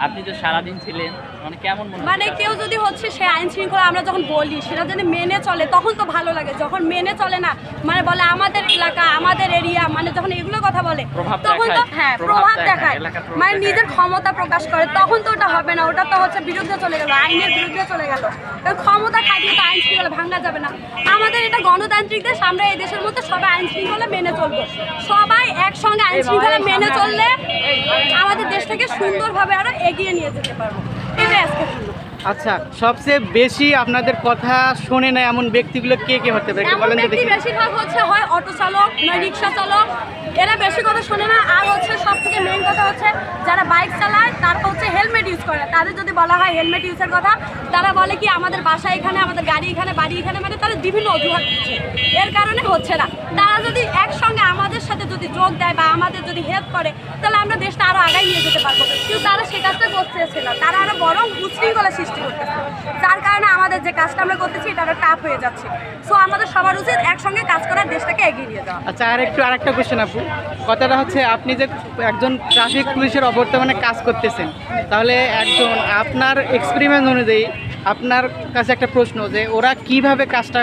আপনি তো সারাদিন ছিলেন, মানে কেমন মনে মানে কেউ যদি হচ্ছে সে আইন শৃঙ্খলা আমরা যখন বলি সেটা যদি মেনে চলে তখন তো ভালো লাগে, যখন মেনে চলে না মানে বলে আমাদের এলাকা আমাদের এরিয়া, মানে যখন এগুলো কথা বলে তখন তো হ্যাঁ প্রভাব দেখায়, মানে নিজের ক্ষমতা প্রকাশ করে, তখন তো ওটা হবে না, ওটা তো হচ্ছে বিরুদ্ধে চলে গেল, আইনের বিরুদ্ধে চলে গেল। ক্ষমতা খাটিয়ে তো আইন শৃঙ্খলা ভাঙা যাবে না। আমাদের এটা গণতান্ত্রিক দেশ, আমরা এই দেশের মধ্যে সবাই আইন শৃঙ্খলা মেনে চলবো, সবাই একসঙ্গে আইন শৃঙ্খলা মেনে চললে আমাদের দেশটাকে সুন্দরভাবে আরো এগিয়ে নিয়ে যেতে পারবো। এটাই আজকে আচ্ছা, সবচেয়ে বেশি আপনাদের কথা শোনে না এমন ব্যক্তিগুলো কে কে হতে পারে, একটু বলেন তো দেখি। বেশিরভাগ হচ্ছে হয় অটো চালক নয় রিক্সা চালক, এরা বেশি কথা শোনে না। আর হচ্ছে সব থেকে মেইন কথা হচ্ছে যারা বাইক চালায় তারপর হচ্ছে হেলমেট ইউজ করে, তাদের যদি বলা হয় হেলমেট ইউজের কথা, তারা বলে কি আমাদের বাসা এখানে, আমাদের গাড়ি এখানে, বাড়ি এখানে, মানে তারা বিভিন্ন অজুহাত দিচ্ছে, এর কারণে হচ্ছে না। তারা যদি একসঙ্গে আমাদের সাথে যদি যোগ দেয় বা আমাদের যদি হেল্প করে তাহলে আমরা দেশটা আরো আগায় নিয়ে যেতে পারবো, কিন্তু তারা সে কাজটা করতেছে না, তারা আরো বরং উচ্ছৃঙ্খলা সৃষ্টি করতেছে, যার কারণে আমাদের যে কাজটা আমরা করতেছি এটা আরো টাফ হয়ে যাচ্ছে। সো আমাদের সবার উচিত একসঙ্গে কাজ করার, দেশটাকে এগিয়ে নিয়ে যাওয়া। আচ্ছা, আরেকটা কোশ্চেন আপু, কথাটা হচ্ছে আপনি যে একজন ট্রাফিক পুলিশের অবর্তমানে কাজ করতেছেন, তাহলে একজন আপনার এক্সপেরিমেন্ট অনুযায়ী আপনার কাছে একটা প্রশ্ন, যে ওরা কিভাবে কাজটা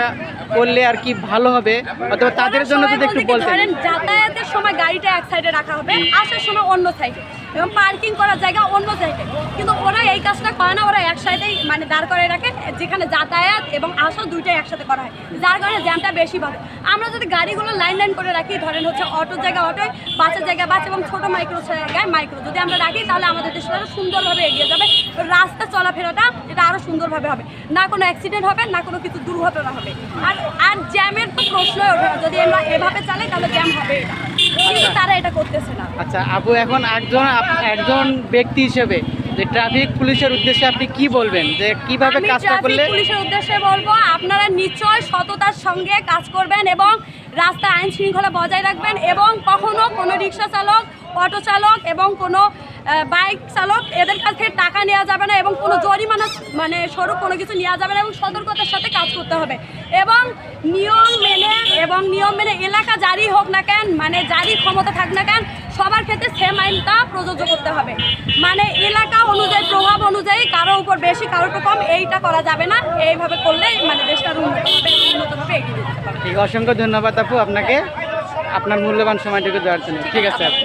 করলে আর কি ভালো হবে, অথবা তাদের জন্য যদি একটু বলতেন। যাতায়াতের সময় গাড়িটা এক সাইডে রাখা হবে, আসার সময় অন্য সাইডে, এবং পার্কিং করার জায়গা অন্য সাইডে, কিন্তু ওরা এই কাজটা করে না, ওরা এক সাইডেই মানে দাঁড় করে রাখে, যেখানে যাতায়াত এবং আসা দুইটাই একসাথে করা হয়, যার কারণে জ্যামটা বেশি বাড়ে। আমরা যদি গাড়িগুলো লাইন লাইন করে রাখি, ধরেন হচ্ছে অটোর জায়গা অটোয়, বাসের জায়গা বাস, এবং ছোটো মাইক্রো জায়গায় মাইক্রো যদি আমরা রাখি, তাহলে আমাদের দেশটা আরও সুন্দরভাবে এগিয়ে যাবে, রাস্তা চলাফেরাটা এটা আরও সুন্দরভাবে হবে, না কোনো অ্যাক্সিডেন্ট হবে, না কোনো কিছু দুর্ঘটনা হবে। আর জ্যামের তো প্রশ্নই ওঠে না, যদি আমরা এভাবে চালাই তাহলে জ্যাম হবে না, কিন্তু তারা এটা করতেছে না। আচ্ছা আপু, এখন একজন ব্যক্তি হিসেবে যে ট্রাফিক পুলিশের উদ্দেশ্যে আপনি কি বলবেন, যে কিভাবে কাজটা করলে? পুলিশের উদ্দেশ্যে বলবো আপনারা নিশ্চয় সততার সঙ্গে কাজ করবেন এবং রাস্তায় আইন শৃঙ্খলা বজায় রাখবেন, এবং কখনো কোনো রিক্সা চালক, অটো চালক এবং কোনো বাইক চালক এদের কাছ থেকে টাকা নেওয়া যাবে না, এবং কোনো জরিমানা মানে স্বরূপ কোনো কিছু নেওয়া যাবে না, এবং সতর্কতার সাথে কাজ করতে হবে, এবং নিয়ম মেনে এলাকা জারি হোক না কেন, মানে জারি ক্ষমতা থাক না কেন, সবার ক্ষেত্রে সেম আইনটা প্রযোজ্য করতে হবে, মানে এলাকা অনুযায়ী, প্রভাব অনুযায়ী কারো উপর বেশি কারো উপর কম এইটা করা যাবে না। এইভাবে করলে মানে দেশটা উন্নতভাবে এগিয়ে যেতে পারবে। ঠিক, অসংখ্য ধন্যবাদ আপু আপনাকে আপনার মূল্যবান সময়টুকু দেওয়ার জন্য। ঠিক আছে আপু।